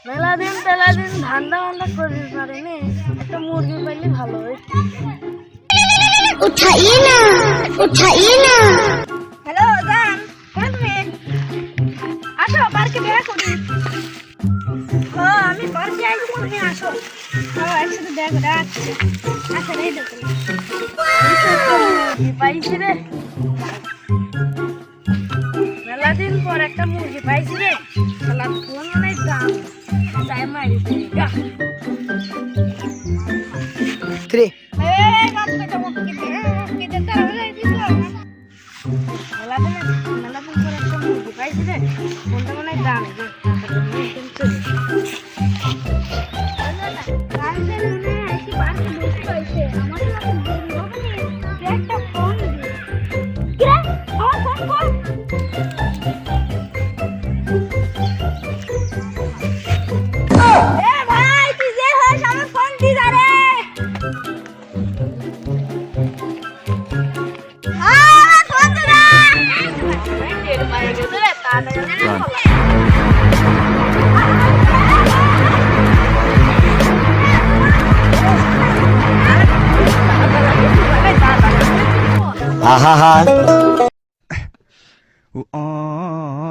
মেলা দিন ধান্দা বান্দা করিস পারেনি, একটা মুরগি পাইলে ভালো হইতো। উঠাইয়ে না। হ্যালো জান, কোথায় তুমি? আসো পার্কে দেখা করি। আমি পার্কে আইছি, তুমি আসো। একসাথে দেখা করে আসো রে। দেখো মুরগি পাইছি রে, মেলা দিন পর একটা মুরগি পাইছি রে। শালা ফোন নাই দাম, যাই মারি দিই গা। থ্রি মেলা দিন পর একটা মুরগি পাইছি রে, ফোনটা মনে হয় দাম আহা হা Oh,